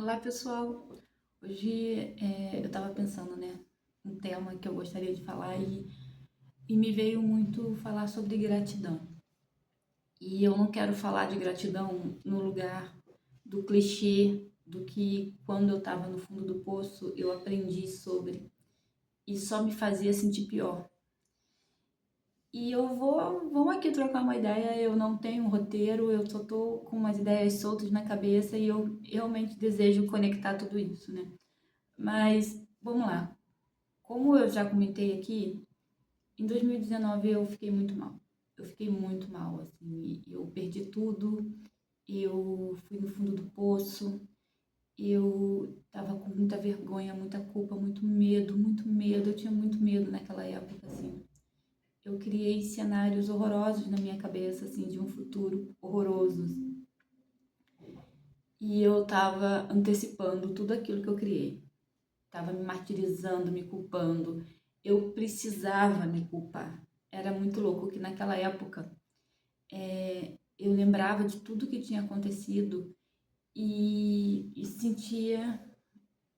Olá, pessoal. Hoje eu estava pensando, né, um tema que eu gostaria de falar e me veio muito falar sobre gratidão. E eu não quero falar de gratidão no lugar do clichê, do que quando eu estava no fundo do poço eu aprendi sobre e só me fazia sentir pior. E vamos aqui trocar uma ideia. Eu não tenho um roteiro, eu só tô com umas ideias soltas na cabeça e eu realmente desejo conectar tudo isso, né? Mas vamos lá. Como eu já comentei aqui, em 2019 eu fiquei muito mal. Eu fiquei muito mal, assim, eu perdi tudo, eu fui no fundo do poço, eu tava com muita vergonha, muita culpa, muito medo, muito medo. Eu tinha muito medo naquela época, assim. Eu criei cenários horrorosos na minha cabeça, assim, de um futuro horroroso. E eu tava antecipando tudo aquilo que eu criei. Tava me martirizando, me culpando. Eu precisava me culpar. Era muito louco que naquela época eu lembrava de tudo que tinha acontecido e sentia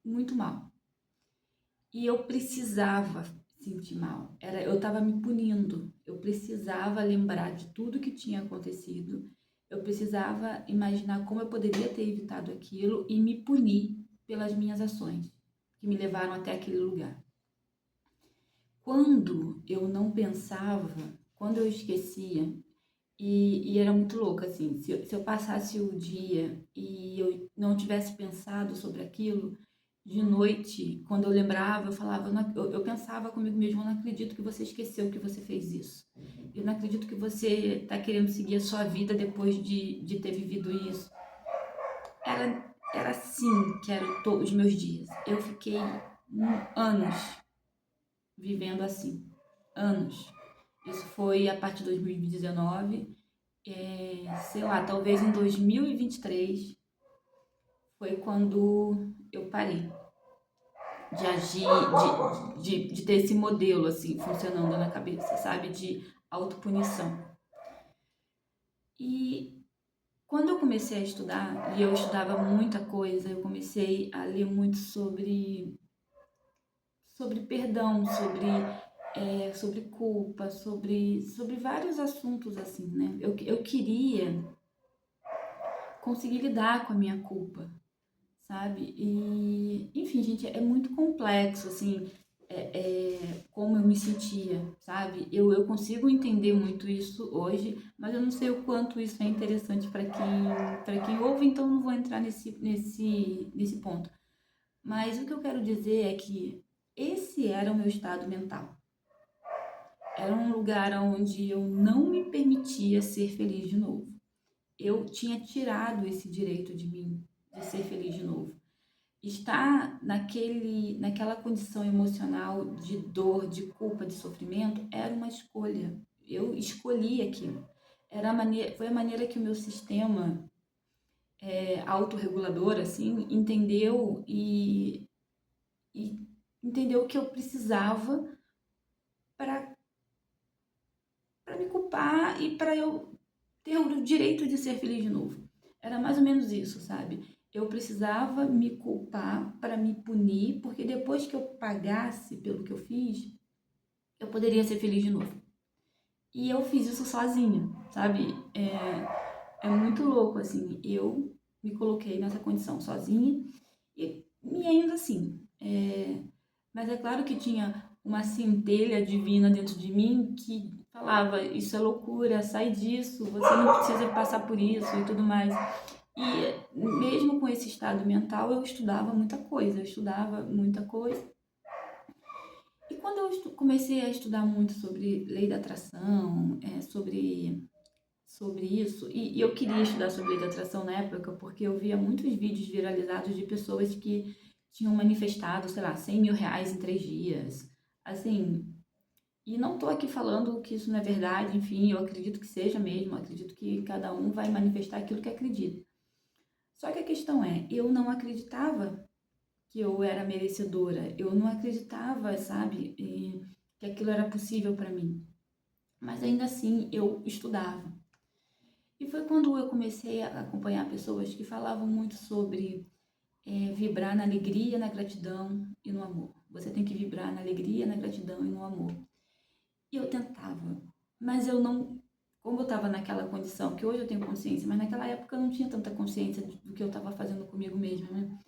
muito mal. E eu precisava sentir mal. Eu estava me punindo. Eu precisava lembrar de tudo que tinha acontecido. Eu precisava imaginar como eu poderia ter evitado aquilo e me punir pelas minhas ações que me levaram até aquele lugar. Quando eu não pensava, quando eu esquecia, e era muito louco, assim, se eu passasse o dia e eu não tivesse pensado sobre aquilo, de noite, quando eu lembrava, eu falava, eu pensava comigo mesmo, eu não acredito que você esqueceu que você fez isso. Eu não acredito que você está querendo seguir a sua vida depois de ter vivido isso. Era assim que eram todos os meus dias. Eu fiquei anos vivendo assim. Anos. Isso foi a partir de 2019. Sei lá, talvez em 2023 foi quando eu parei de agir, de ter esse modelo assim funcionando na cabeça, sabe? De autopunição. E quando eu comecei a estudar, e eu estudava muita coisa, eu comecei a ler muito sobre perdão, sobre culpa, sobre vários assuntos assim, né? Eu queria conseguir lidar com a minha culpa, sabe? E, enfim, gente, é muito complexo, assim, como eu me sentia, sabe? Eu consigo entender muito isso hoje, mas eu não sei o quanto isso é interessante para quem ouve, então não vou entrar nesse ponto. Mas o que eu quero dizer é que esse era o meu estado mental. Era um lugar onde eu não me permitia ser feliz de novo. Eu tinha tirado esse direito de mim, de ser feliz de novo. Estar naquela condição emocional de dor, de culpa, de sofrimento, era uma escolha. Eu escolhi aquilo. Foi a maneira que o meu sistema autorregulador, assim, entendeu e entendeu que eu precisava para me culpar e para eu ter o direito de ser feliz de novo. Era mais ou menos isso, sabe? Eu precisava me culpar para me punir, porque depois que eu pagasse pelo que eu fiz, eu poderia ser feliz de novo. E eu fiz isso sozinha, sabe? É muito louco, assim. Eu me coloquei nessa condição sozinha e ainda assim. Mas é claro que tinha uma centelha divina dentro de mim que falava: isso é loucura, sai disso, você não precisa passar por isso e tudo mais. E mesmo com esse estado mental, eu estudava muita coisa. E quando eu comecei a estudar muito sobre lei da atração, sobre isso, e eu queria estudar sobre lei da atração na época porque eu via muitos vídeos viralizados de pessoas que tinham manifestado, sei lá, R$ 100.000 em 3 dias. Assim, e não tô aqui falando que isso não é verdade, enfim, eu acredito que seja mesmo, acredito que cada um vai manifestar aquilo que acredita. Só que a questão é, eu não acreditava que eu era merecedora, eu não acreditava, sabe, que aquilo era possível para mim. Mas ainda assim, eu estudava. E foi quando eu comecei a acompanhar pessoas que falavam muito sobre vibrar na alegria, na gratidão e no amor. Você tem que vibrar na alegria, na gratidão e no amor. E eu tentava, mas eu não, como eu estava naquela condição, que hoje eu tenho consciência, mas naquela época eu não tinha tanta consciência do que eu estava fazendo comigo mesma, né?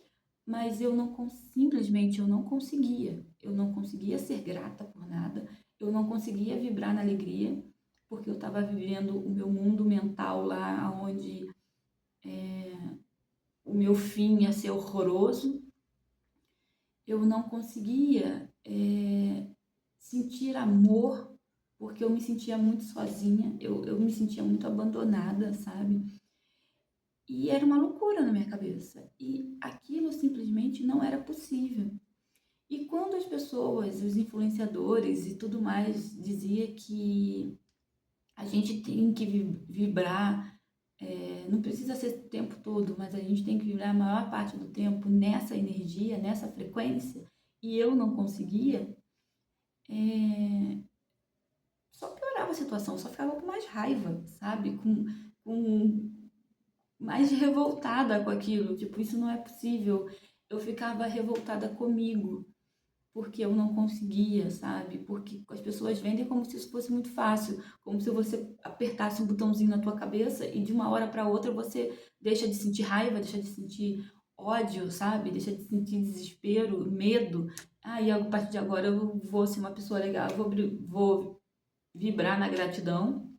Mas eu não, simplesmente eu não conseguia. Eu não conseguia ser grata por nada, eu não conseguia vibrar na alegria, porque eu estava vivendo o meu mundo mental lá, onde o meu fim ia ser horroroso. Eu não conseguia sentir amor, porque eu me sentia muito sozinha, eu me sentia muito abandonada, sabe? E era uma loucura na minha cabeça. E aquilo simplesmente não era possível. E quando as pessoas, os influenciadores e tudo mais, dizia que a gente tem que vibrar, não precisa ser o tempo todo, mas a gente tem que vibrar a maior parte do tempo nessa energia, nessa frequência, e eu não conseguia, só piorava a situação, só ficava com mais raiva, sabe? Com mais revoltada com aquilo, tipo, isso não é possível. Eu ficava revoltada comigo, porque eu não conseguia, sabe? Porque as pessoas vendem como se isso fosse muito fácil, como se você apertasse um botãozinho na tua cabeça e de uma hora para outra você deixa de sentir raiva, deixa de sentir ódio, sabe? Deixa de sentir desespero, medo. Ah, e a partir de agora eu vou ser uma pessoa legal, eu vou vibrar na gratidão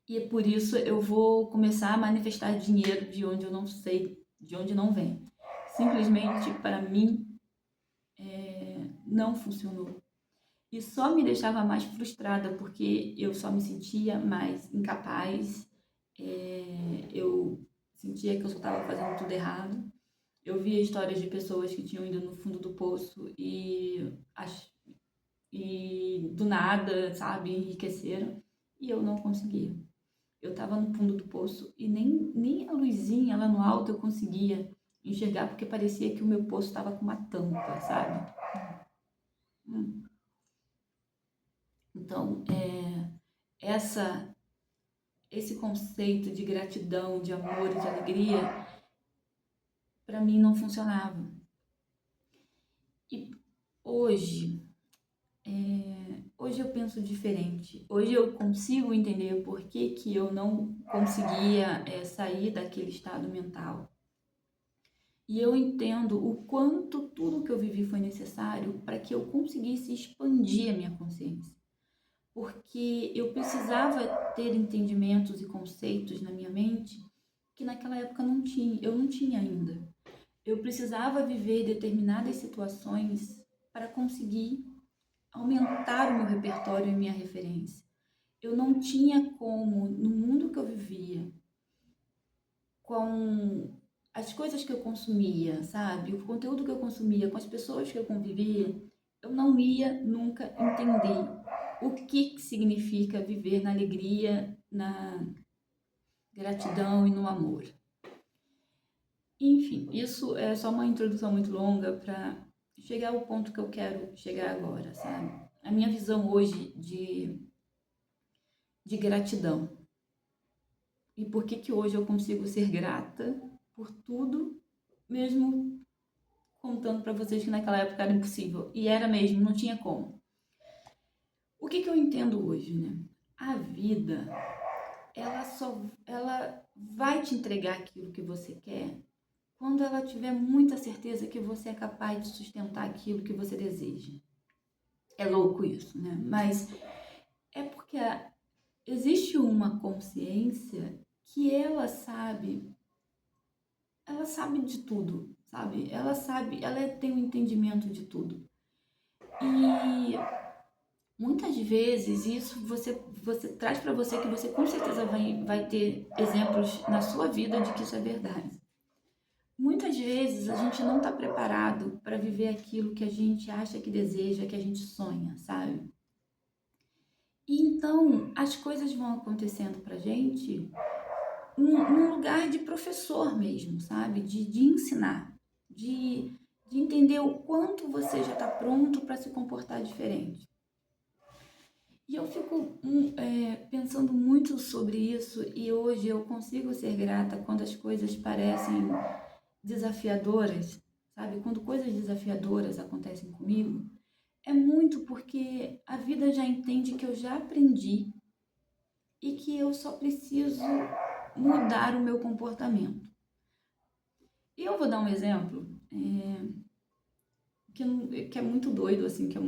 e por isso eu vou começar a manifestar dinheiro de onde eu não sei, de onde não vem. Simplesmente para mim não funcionou. E só me deixava mais frustrada porque eu só me sentia mais incapaz, eu sentia que eu só estava fazendo tudo errado. Eu via histórias de pessoas que tinham ido no fundo do poço e do nada, sabe, enriqueceram e eu não conseguia. Eu estava no fundo do poço e nem a luzinha lá no alto eu conseguia enxergar porque parecia que o meu poço estava com uma tampa, sabe? Hum. Então, essa esse conceito de gratidão, de amor e de alegria, para mim não funcionava. E hoje, hoje eu penso diferente. Hoje eu consigo entender por que, que eu não conseguia sair daquele estado mental. E eu entendo o quanto tudo que eu vivi foi necessário para que eu conseguisse expandir a minha consciência. Porque eu precisava ter entendimentos e conceitos na minha mente que naquela época eu não tinha ainda. Eu precisava viver determinadas situações para conseguir aumentar o meu repertório e a minha referência. Eu não tinha como, no mundo que eu vivia, com as coisas que eu consumia, sabe? O conteúdo que eu consumia, com as pessoas que eu convivia, eu não ia nunca entender o que significa viver na alegria, na gratidão e no amor. Enfim, isso é só uma introdução muito longa para chegar ao ponto que eu quero chegar agora, sabe? A minha visão hoje de gratidão. E por que que hoje eu consigo ser grata por tudo, mesmo contando para vocês que naquela época era impossível. E era mesmo, não tinha como. O que que eu entendo hoje, né? A vida, ela vai te entregar aquilo que você quer quando ela tiver muita certeza que você é capaz de sustentar aquilo que você deseja. É louco isso, né? Mas é porque existe uma consciência que ela sabe de tudo, sabe? Ela tem um entendimento de tudo. E muitas vezes isso você traz para você que você com certeza vai ter exemplos na sua vida de que isso é verdade. Muitas vezes a gente não está preparado para viver aquilo que a gente acha que deseja, que a gente sonha, sabe? E então as coisas vão acontecendo pra gente num lugar de professor mesmo, sabe? De ensinar, de entender o quanto você já está pronto para se comportar diferente. E eu fico pensando muito sobre isso e hoje eu consigo ser grata quando as coisas parecem desafiadoras, sabe? Quando coisas desafiadoras acontecem comigo, é muito porque a vida já entende que eu já aprendi e que eu só preciso mudar o meu comportamento. E eu vou dar um exemplo que é muito doido, assim, que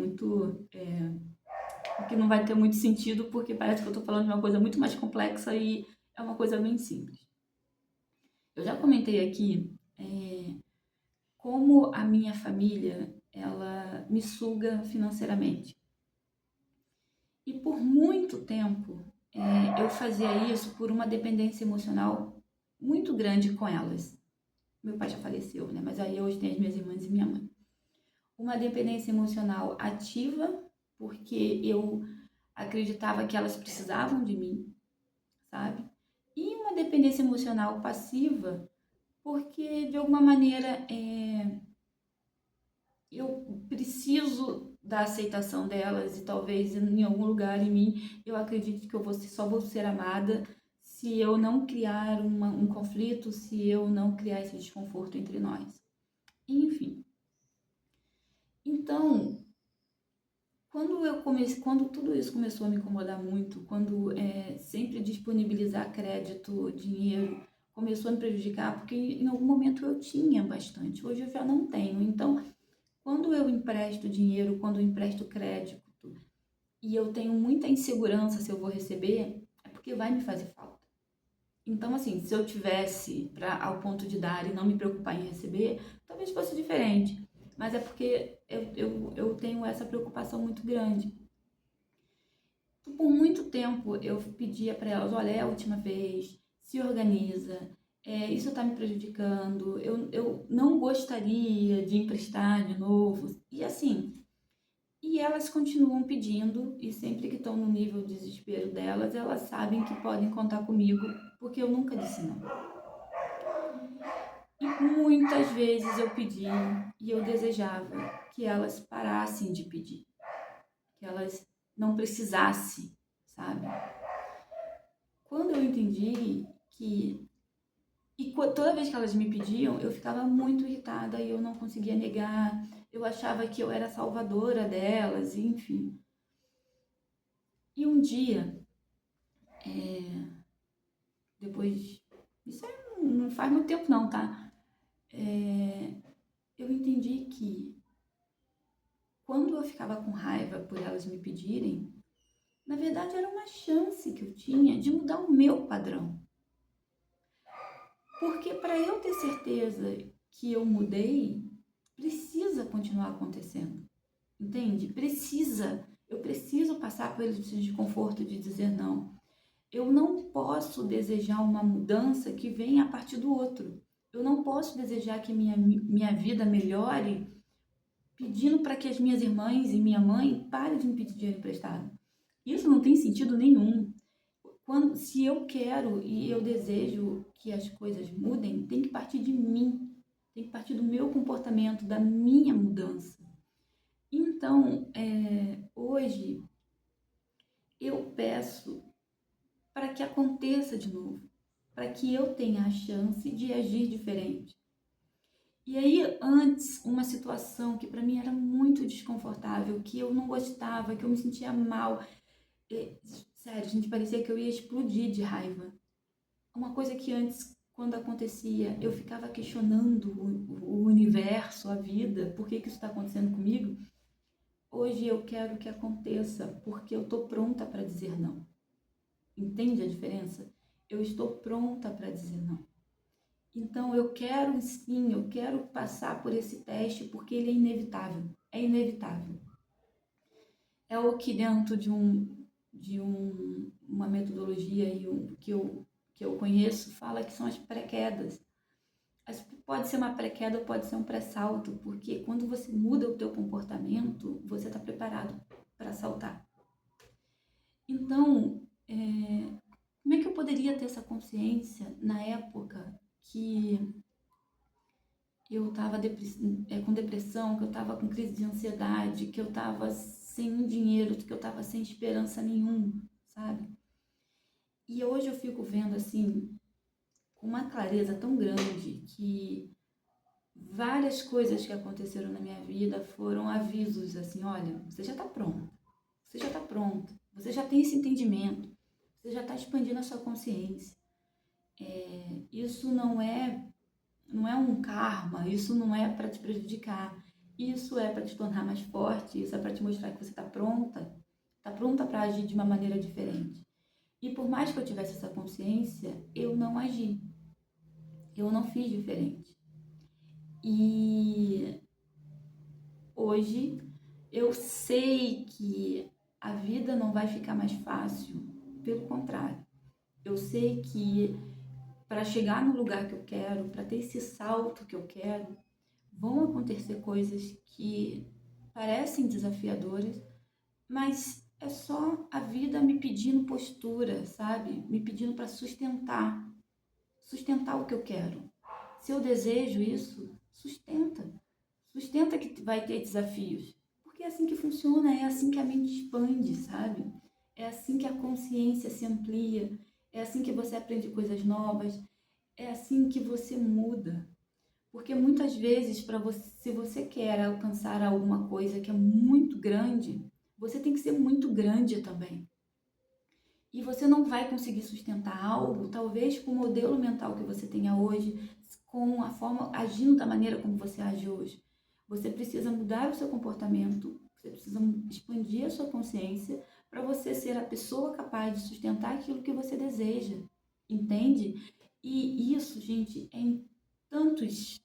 não vai ter muito sentido, porque parece que eu estou falando de uma coisa muito mais complexa e é uma coisa bem simples. Eu já comentei aqui como a minha família, ela me suga financeiramente. E por muito tempo eu fazia isso por uma dependência emocional muito grande com elas. Meu pai já faleceu, né? Mas aí hoje tem as minhas irmãs e minha mãe. Uma dependência emocional ativa, porque eu acreditava que elas precisavam de mim, sabe? E uma dependência emocional passiva, porque de alguma maneira eu preciso da aceitação delas e talvez em algum lugar em mim eu acredito que só vou ser amada se eu não criar um conflito, se eu não criar esse desconforto entre nós. Enfim. Então, quando tudo isso começou a me incomodar muito, quando sempre disponibilizar crédito, dinheiro, começou a me prejudicar, porque em algum momento eu tinha bastante, hoje eu já não tenho. Então, quando eu empresto dinheiro, quando eu empresto crédito e eu tenho muita insegurança se eu vou receber, é porque vai me fazer falta. Então, assim, se eu tivesse ao ponto de dar e não me preocupar em receber, talvez fosse diferente. Mas é porque eu tenho essa preocupação muito grande. Por muito tempo eu pedia para elas, olha, é a última vez, se organiza, isso está me prejudicando, eu não gostaria de emprestar de novo. E assim, e elas continuam pedindo, e sempre que estão no nível de desespero delas, elas sabem que podem contar comigo, porque eu nunca disse não. E muitas vezes eu pedi e eu desejava que elas parassem de pedir, que elas não precisassem, sabe? Quando eu entendi que... E toda vez que elas me pediam, eu ficava muito irritada e eu não conseguia negar. Eu achava que eu era salvadora delas, enfim. E um dia, depois... Isso não faz muito tempo não, tá? Eu entendi que quando eu ficava com raiva por elas me pedirem, na verdade era uma chance que eu tinha de mudar o meu padrão. Porque para eu ter certeza que eu mudei, precisa continuar acontecendo. Entende? Eu preciso passar por esse desconforto de dizer não. Eu não posso desejar uma mudança que venha a partir do outro. Eu não posso desejar que minha vida melhore pedindo para que as minhas irmãs e minha mãe parem de me pedir dinheiro emprestado. Isso não tem sentido nenhum. Se eu quero e eu desejo que as coisas mudem, tem que partir de mim, tem que partir do meu comportamento, da minha mudança. Então, hoje eu peço para que aconteça de novo, para que eu tenha a chance de agir diferente. E aí, antes, uma situação que para mim era muito desconfortável, que eu não gostava, que eu me sentia mal, sério, gente, parecia que eu ia explodir de raiva. Uma coisa que antes, quando acontecia, eu ficava questionando o universo, a vida, por que isso está acontecendo comigo. Hoje eu quero que aconteça, porque eu estou pronta para dizer não. Entende a diferença? Eu estou pronta para dizer não. Então eu quero sim, eu quero passar por esse teste, porque ele é inevitável. É inevitável. É o que dentro uma metodologia que eu conheço fala que são as pré-quedas. Pode ser uma pré-queda ou pode ser um pré-salto, porque quando você muda o teu comportamento, você está preparado para saltar. Então, como é que eu poderia ter essa consciência na época que eu estava com depressão, que eu estava com crise de ansiedade, que eu estava sem dinheiro, que eu estava sem esperança nenhuma, sabe? E hoje eu fico vendo assim, com uma clareza tão grande, que várias coisas que aconteceram na minha vida foram avisos assim, olha, você já está pronto, você já está pronto, você já tem esse entendimento, você já está expandindo a sua consciência. Isso não é um karma, isso não é para te prejudicar, isso é para te tornar mais forte, isso é para te mostrar que você está pronta para agir de uma maneira diferente. E por mais que eu tivesse essa consciência, eu não agi, eu não fiz diferente. E hoje eu sei que a vida não vai ficar mais fácil, pelo contrário. Eu sei que para chegar no lugar que eu quero, para ter esse salto que eu quero, vão acontecer coisas que parecem desafiadoras, mas é só a vida me pedindo postura, sabe? Me pedindo para sustentar o que eu quero. Se eu desejo isso, sustenta. Sustenta que vai ter desafios. Porque é assim que funciona, é assim que a mente expande, sabe? É assim que a consciência se amplia, é assim que você aprende coisas novas, é assim que você muda. Porque muitas vezes, para você, se você quer alcançar alguma coisa que é muito grande, você tem que ser muito grande também. E você não vai conseguir sustentar algo, talvez com o modelo mental que você tenha hoje, com a forma, agindo da maneira como você age hoje. Você precisa mudar o seu comportamento, você precisa expandir a sua consciência para você ser a pessoa capaz de sustentar aquilo que você deseja, entende? E isso, gente, é em tantos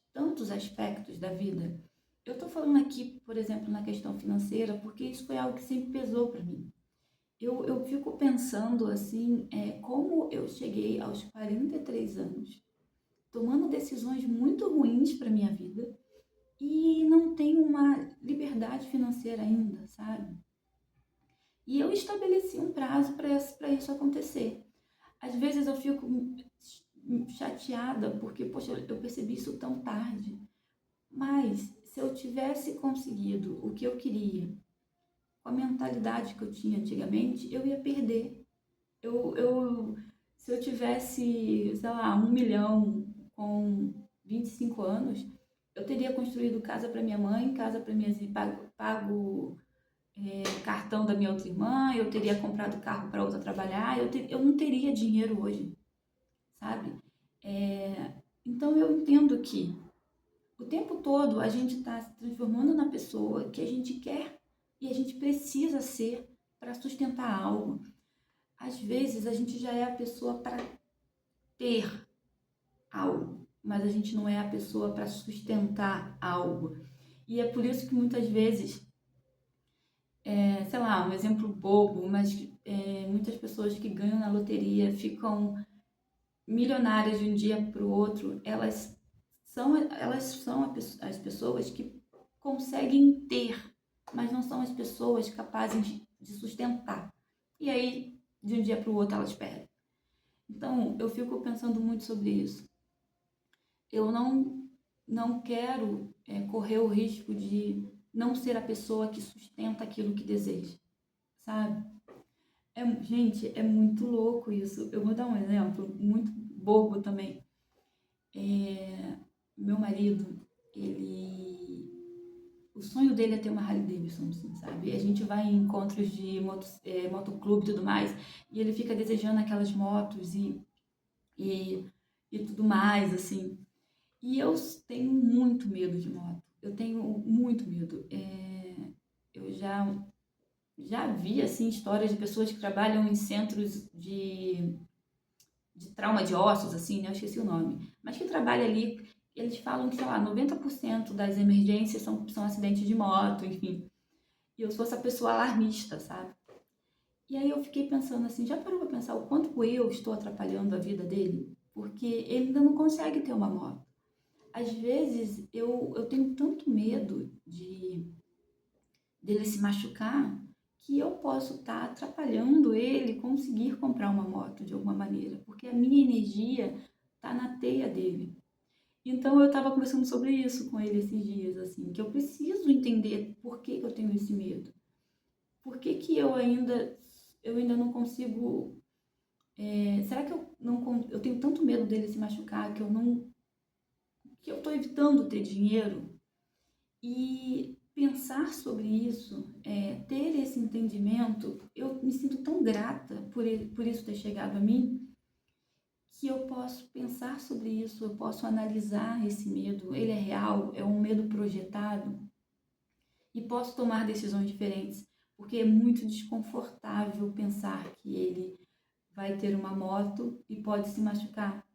aspectos da vida. Eu estou falando aqui, por exemplo, na questão financeira, porque isso foi algo que sempre pesou para mim. Eu fico pensando assim, como eu cheguei aos 43 anos, tomando decisões muito ruins para minha vida e não tenho uma liberdade financeira ainda, sabe? E eu estabeleci um prazo para isso acontecer. Às vezes eu fico chateada porque, poxa, eu percebi isso tão tarde. Mas se eu tivesse conseguido o que eu queria, com a mentalidade que eu tinha antigamente, eu ia perder. Se eu tivesse, sei lá, 1 milhão com 25 anos, eu teria construído casa para minha mãe, casa para minhas pago cartão da minha outra irmã, eu teria comprado carro para outra trabalhar, eu não teria dinheiro hoje, sabe? Então eu entendo que o tempo todo a gente está se transformando na pessoa que a gente quer e a gente precisa ser para sustentar algo. Às vezes a gente já é a pessoa para ter algo, mas a gente não é a pessoa para sustentar algo. E é por isso que muitas vezes, sei lá, um exemplo bobo, mas muitas pessoas que ganham na loteria ficam milionárias de um dia para o outro, elas são as pessoas que conseguem ter, mas não são as pessoas capazes de sustentar. E aí, de um dia para o outro, elas perdem. Então, eu fico pensando muito sobre isso. Eu não quero correr o risco de não ser a pessoa que sustenta aquilo que deseja, sabe? Gente, é muito louco isso. Eu vou dar um exemplo muito bobo também. Meu marido, o sonho dele é ter uma Harley Davidson, assim, sabe? E a gente vai em encontros de motoclube e tudo mais, e ele fica desejando aquelas motos e, e tudo mais, assim. E eu tenho muito medo de moto. Eu tenho muito medo. Eu já vi, assim, histórias de pessoas que trabalham em centros de trauma de ossos, assim, né? Eu esqueci o nome. Mas que trabalham ali, eles falam que, sei lá, 90% das emergências são acidentes de moto, enfim. E eu sou essa pessoa alarmista, sabe? E aí eu fiquei pensando assim, já parou pra pensar o quanto eu estou atrapalhando a vida dele? Porque ele ainda não consegue ter uma moto. Às vezes eu tenho tanto medo dele se machucar que eu posso estar atrapalhando ele conseguir comprar uma moto de alguma maneira, porque a minha energia está na teia dele. Então eu estava conversando sobre isso com ele esses dias, assim, que eu preciso entender por que eu tenho esse medo. Por que eu ainda não consigo. Será que eu não eu tenho tanto medo dele se machucar que eu não que eu estou evitando ter dinheiro. E pensar sobre isso, ter esse entendimento, eu me sinto tão grata por isso ter chegado a mim, que eu posso pensar sobre isso, eu posso analisar esse medo. Ele é real, é um medo projetado, e posso tomar decisões diferentes, porque é muito desconfortável pensar que ele vai ter uma moto e pode se machucar.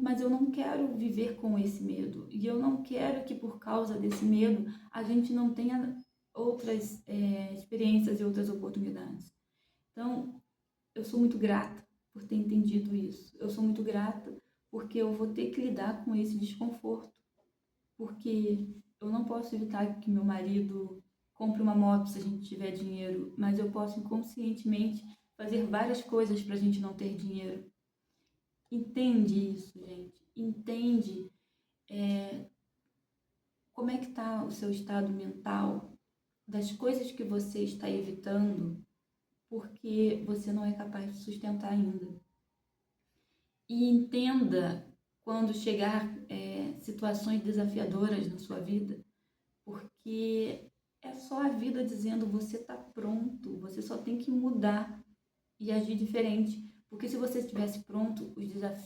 Mas eu não quero viver com esse medo. E eu não quero que por causa desse medo a gente não tenha outras experiências e outras oportunidades. Então, eu sou muito grata por ter entendido isso. Eu sou muito grata porque eu vou ter que lidar com esse desconforto. Porque eu não posso evitar que meu marido compre uma moto se a gente tiver dinheiro, mas eu posso inconscientemente fazer várias coisas para a gente não ter dinheiro. Entende isso, gente? Entende como é que está o seu estado mental, das coisas que você está evitando porque você não é capaz de sustentar ainda. E entenda quando chegar situações desafiadoras na sua vida, porque é só a vida dizendo você está pronto, você só tem que mudar e agir diferente. Porque se você estivesse pronto,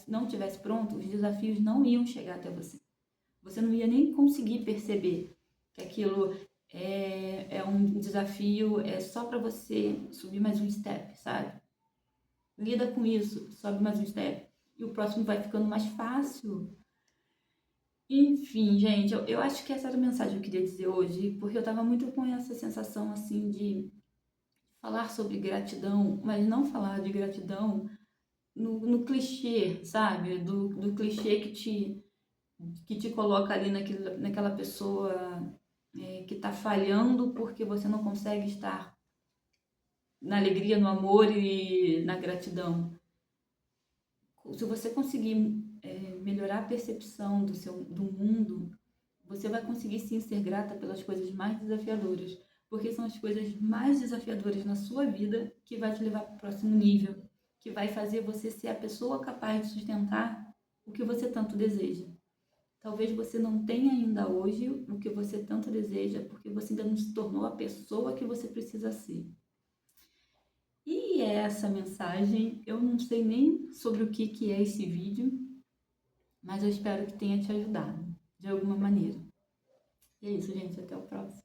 não tivesse pronto, os desafios não iam chegar até você. Você não ia nem conseguir perceber que aquilo é um desafio, é só para você subir mais um step, sabe? Lida com isso, sobe mais um step. E o próximo vai ficando mais fácil. Enfim, gente, eu acho que essa era a mensagem que eu queria dizer hoje, porque eu tava muito com essa sensação, assim, de falar sobre gratidão, mas não falar de gratidão no clichê, sabe? Do clichê que te coloca ali naquela pessoa que tá falhando porque você não consegue estar na alegria, no amor e na gratidão. Se você conseguir melhorar a percepção do mundo, você vai conseguir sim ser grata pelas coisas mais desafiadoras, porque são as coisas mais desafiadoras na sua vida que vai te levar para o próximo nível, que vai fazer você ser a pessoa capaz de sustentar o que você tanto deseja. Talvez você não tenha ainda hoje o que você tanto deseja, porque você ainda não se tornou a pessoa que você precisa ser. E essa mensagem, eu não sei nem sobre o que é esse vídeo, mas eu espero que tenha te ajudado de alguma maneira. E é isso, gente. Até o próximo.